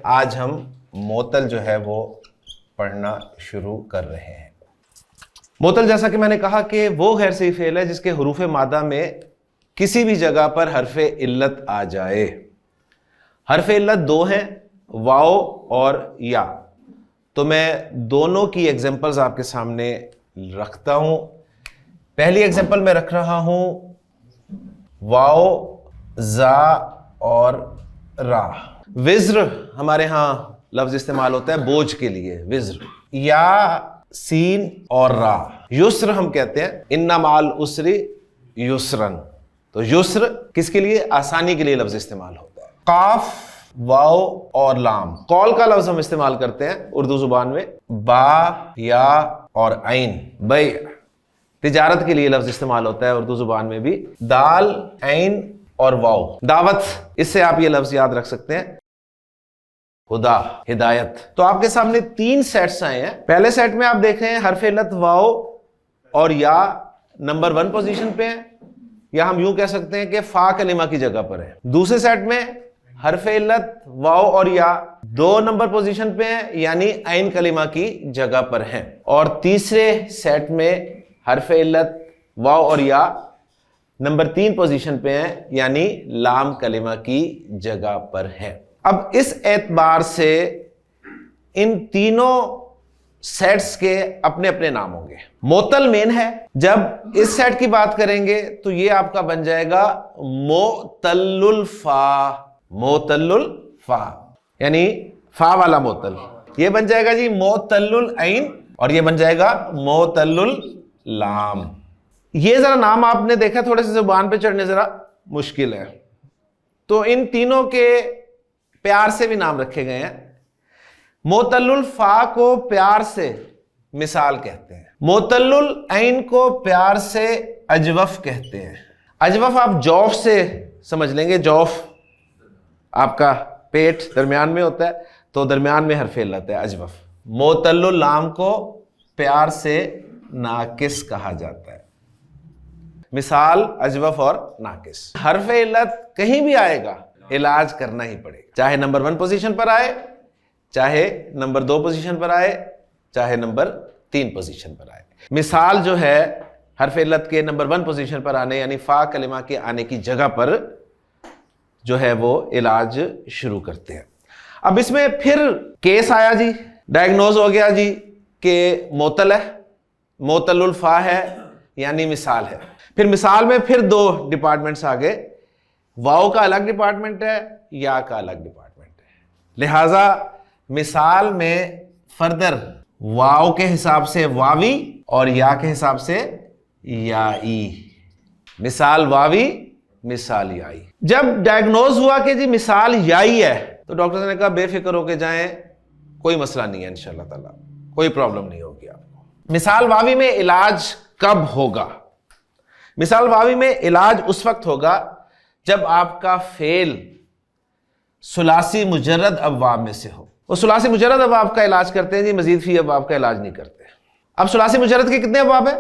آج ہم معطل جو ہے وہ پڑھنا شروع کر رہے ہیں۔ معطل جیسا کہ میں نے کہا کہ وہ غیر صحیح فعل ہے جس کے حروف مادہ میں کسی بھی جگہ پر حرف علت آ جائے۔ حرف علت دو ہیں، واو اور یا، تو میں دونوں کی ایگزامپلز آپ کے سامنے رکھتا ہوں۔ پہلی ایگزامپل میں رکھ رہا ہوں واو، زا اور را۔ وزر ہمارے ہاں لفظ استعمال ہوتا ہے بوجھ کے لیے، وزر۔ یا، سین اور را۔ یسر ہم کہتے ہیں، ان مع العسر یسرن، تو یسر کس کے لیے؟ آسانی کے لیے لفظ استعمال ہوتا ہے۔ قاف، واو اور لام، قول کا لفظ ہم استعمال کرتے ہیں اردو زبان میں، با، یا اور عین، بیع، تجارت کے لیے لفظ استعمال ہوتا ہے اردو زبان میں بھی، دال، عین اور واو، دعوت، اس سے آپ یہ لفظ یاد رکھ سکتے ہیں، ہدا، ہدایت۔ تو آپ کے سامنے تین سیٹس آئے ہیں۔ پہلے سیٹ میں آپ دیکھ رہے ہیں حرف علت واو اور یا نمبر 1 پوزیشن پہ ہیں، یا ہم یوں کہہ سکتے ہیں کہ فا کلمہ کی جگہ پر ہے۔ دوسرے سیٹ میں حرف علت واو اور یا 2 نمبر پوزیشن پہ ہیں، یعنی عین کلمہ کی جگہ پر ہیں۔ اور تیسرے سیٹ میں حرف علت واو اور یا نمبر 3 پوزیشن پہ ہیں، یعنی لام کلمہ کی جگہ پر ہے۔ اب اس اعتبار سے ان تینوں سیٹس کے اپنے اپنے نام ہوں گے۔ معطل مین ہے، جب اس سیٹ کی بات کریں گے تو یہ آپ کا بن جائے گا معطل الفا، معطل الفا یعنی فا والا معطل، یہ بن جائے گا جی معطل العین، اور یہ بن جائے گا معطل اللام۔ یہ ذرا نام آپ نے دیکھا تھوڑے سے زبان پہ چڑھنے ذرا مشکل ہے، تو ان تینوں کے پیار سے بھی نام رکھے گئے ہیں۔ معطل الفا کو پیار سے مثال کہتے ہیں، معطل العین کو پیار سے اجوف کہتے ہیں۔ اجوف آپ جوف سے سمجھ لیں گے، جوف آپ کا پیٹ درمیان میں ہوتا ہے، تو درمیان میں حرف علت ہے اجوف۔ معطل اللام کو پیار سے ناقص کہا جاتا ہے۔ مثال اجوف اور ناقص۔ حرف علت کہیں بھی آئے گا علاج کرنا ہی پڑے گا، چاہے نمبر 1 پوزیشن پر آئے، چاہے نمبر 2 پوزیشن پر آئے، چاہے نمبر 3 پوزیشن پر آئے۔ مثال جو ہے حرف علت کے نمبر 1 پوزیشن پر آنے، یعنی فا کلمہ کے آنے کی جگہ پر جو ہے وہ علاج شروع کرتے ہیں۔ اب اس میں پھر کیس آیا جی، ڈائگنوز ہو گیا جی کہ معطل ہے، معطل الفا ہے، یعنی مثال ہے۔ پھر مثال میں پھر 2 ڈپارٹمنٹس آگئے، واو کا الگ ڈپارٹمنٹ ہے، یا کا الگ ڈپارٹمنٹ ہے۔ لہٰذا مثال میں فردر واو کے حساب سے واوی اور یا کے حساب سے یائی، مثال واوی، مثال یائی۔ جب ڈائگنوز ہوا کہ جی مثال یائی ہے تو ڈاکٹر نے کہا بے فکر ہو کے جائیں، کوئی مسئلہ نہیں ہے انشاءاللہ تعالیٰ، کوئی پرابلم نہیں ہوگی آپ کو۔ مثال واوی میں علاج کب ہوگا؟ مثال واوی میں علاج اس وقت ہوگا جب آپ کا فعل ثلاثی مجرد ابواب میں سے ہو۔ وہ ثلاثی مجرد ابواب کا علاج کرتے ہیں جی، مزید فی ابواب کا علاج نہیں کرتے۔ اب ثلاثی مجرد کے کتنے ابواب ہیں؟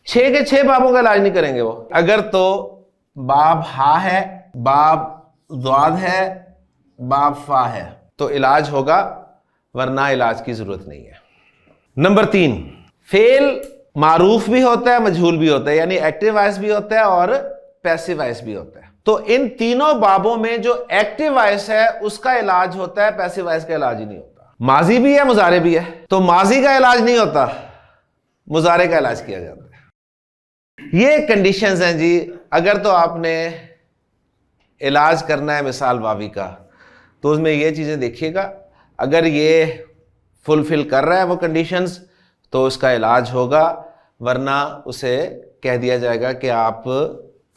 6 کے 6 بابوں کا علاج نہیں کریں گے وہ۔ اگر تو باب ہا ہے، باب ضاد ہے، باب فا ہے تو علاج ہوگا، ورنہ علاج کی ضرورت نہیں ہے۔ نمبر 3، فعل معروف بھی ہوتا ہے، مجہول بھی ہوتا ہے، یعنی ایکٹیو وائس بھی ہوتا ہے اور پیسیو وائس بھی ہوتا ہے۔ تو ان تینوں بابوں میں جو ایکٹیو وائس ہے اس کا علاج ہوتا ہے، پیسیو وائس کا علاج ہی نہیں ہوتا۔ ماضی بھی ہے، مضارع بھی ہے، تو ماضی کا علاج نہیں ہوتا، مضارع کا علاج کیا جاتا ہے۔ یہ کنڈیشنز ہیں جی، اگر تو آپ نے علاج کرنا ہے مثال واوی کا تو اس میں یہ چیزیں دیکھیے گا، اگر یہ فلفل کر رہا ہے وہ کنڈیشنز تو اس کا علاج ہوگا، ورنہ اسے کہہ دیا جائے گا کہ آپ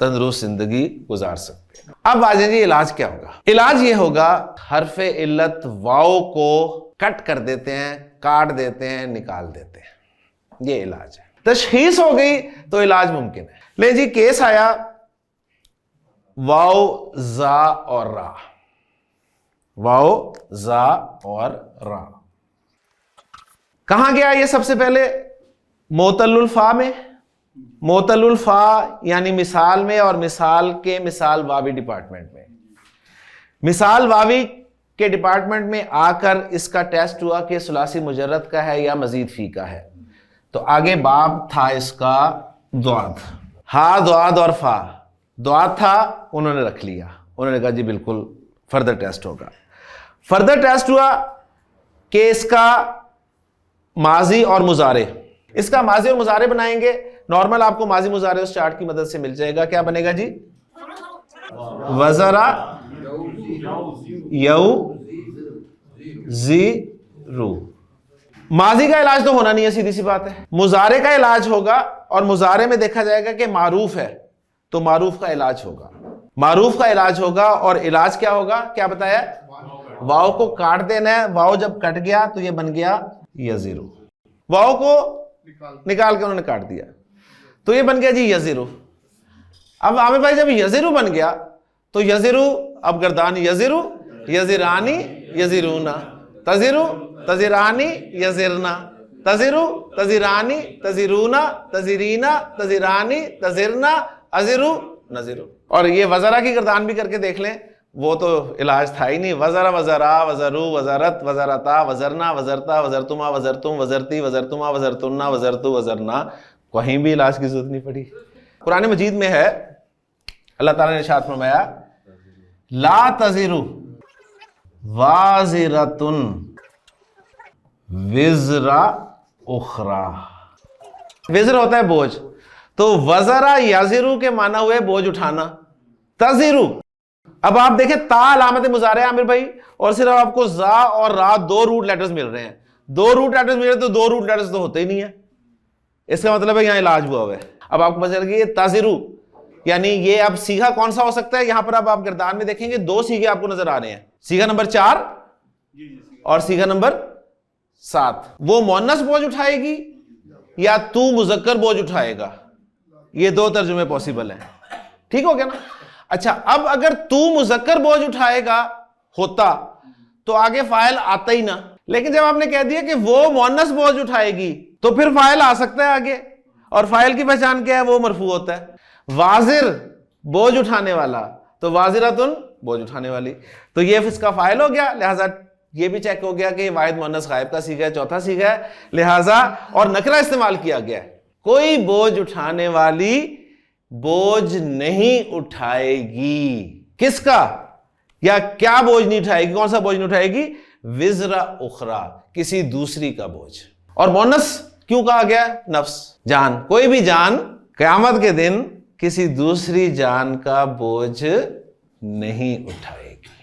تندرست زندگی گزار سکتے ہیں۔ اب آ جائیں جی علاج کیا ہوگا؟ علاج یہ ہوگا حرف علت واو کو کٹ کر دیتے ہیں، کاٹ دیتے ہیں، نکال دیتے ہیں، یہ علاج ہے۔ تشخیص ہو گئی تو علاج ممکن ہے۔ لیں جی کیس آیا واو، زا اور را، واو، زا اور را۔ کہاں گیا یہ؟ سب سے پہلے معطل الفا میں، معطل الفا یعنی مثال میں، اور مثال کے مثال واوی ڈپارٹمنٹ میں۔ مثال واوی کہ ڈپارٹمنٹ میں آ کر اس کا ٹیسٹ ہوا کہ ثلاثی مجرد کا ہے یا مزید فی کا ہے. تو آگے باب تھا اس کا ضاد، ہا ضاد اور فا. ضاد تھا انہوں نے رکھ لیا، انہوں نے کہا جی بالکل فردر ٹیسٹ ہوگا. فردر ٹیسٹ ہوا کہ اس کا ماضی اور مضارع، اس کا ماضی اور مضارع بنائیں گے. نارمل آپ کو ماضی مضارع اس چارٹ کی مدد سے مل جائے گا. کیا بنے گا جی؟ وزرا یو زی رو. ماضی کا علاج تو ہونا نہیں ہے، سیدھی سی بات ہے. مضارع کا علاج ہوگا، اور مضارع میں دیکھا جائے گا کہ معروف ہے تو معروف کا علاج ہوگا. معروف کا علاج ہوگا، اور علاج کیا ہوگا؟ کیا بتایا؟ واؤ کو کاٹ دینا ہے. واؤ جب کٹ گیا تو یہ بن گیا یزیرو. واؤ کو نکال کے انہوں نے کاٹ دیا تو یہ بن گیا جی یزیرو. اب عامر بھائی جب یزیرو بن گیا تو یزیرو اب گردان یزیرو، یزیرانی یزیرونا، تزیرو تزیرانی یزیرنا، تزیرو تزیرانی تزیرونا، تزیرینا تزیرانی تزیرنا، ازیرو نزیرو. اور یہ وزرا کی گردان بھی کر کے دیکھ لیں، وہ تو علاج تھا ہی نہیں. وزرا وزرا وزرو وزرت وزرتا وزرنا وزرتا وزرتما وزرتم وزرتی وزرتما وزرتنا وزرتو وزرنا. کہیں بھی علاج کی ضرورت نہیں پڑی. قرآن مجید میں ہے، اللہ تعالیٰ نے ارشاد فرمایا لا تزرو وازرتن وزر اخرى. وزر ہوتا ہے بوجھ، تو وزرا یزرو کے معنی ہوئے بوجھ اٹھانا. تزرو، اب آپ دیکھیں تا علامت مضارع ہے عامر بھائی، اور صرف آپ کو زا اور را دو روٹ لیٹرز مل رہے ہیں. دو روٹ لیٹرز مل رہے تو دو روٹ لیٹرز تو ہوتے ہی نہیں ہے. اس کا مطلب ہے یہاں علاج ہوا ہوا ہے. اب آپ کو پتہ چل گیا یہ تازرو، یعنی یہ اب سیغہ کون سا ہو سکتا ہے؟ یہاں پر اب آپ گردان میں دیکھیں گے دو سیغے آپ کو نظر آ رہے ہیں، سیغہ نمبر 4 اور سیغہ نمبر 7. وہ مؤنث بوجھ اٹھائے گی یا تو مذکر بوجھ اٹھائے گا؟ یہ دو ترجمے پاسبل ہیں. ٹھیک ہو گیا نا؟ اچھا، اب اگر تو مذکر بوجھ اٹھائے گا ہوتا تو آگے فاعل آتا ہی نہ، لیکن جب آپ نے کہہ دیا کہ وہ مؤنث بوجھ اٹھائے گی تو پھر فاعل آ سکتا ہے آگے. اور فاعل کی پہچان کیا ہے؟ وہ مرفوع ہوتا ہے. وازر بوجھ اٹھانے والا، تو وازرتن بوجھ اٹھانے والی، تو یہ اس کا فاعل ہو گیا. لہذا یہ بھی چیک ہو گیا کہ واحد مؤنث غائب کا صیغہ ہے، چوتھا صیغہ ہے. لہذا اور نکرہ استعمال کیا گیا ہے. کوئی بوجھ اٹھانے والی بوجھ نہیں اٹھائے گی. کس کا یا کیا بوجھ نہیں اٹھائے گی؟ کون سا بوجھ نہیں اٹھائے گی؟ وزر اخرى، کسی دوسری کا بوجھ. اور مؤنث کیوں کہا گیا؟ نفس، جان. کوئی بھی جان قیامت کے دن کسی دوسری جان کا بوجھ نہیں اٹھائے.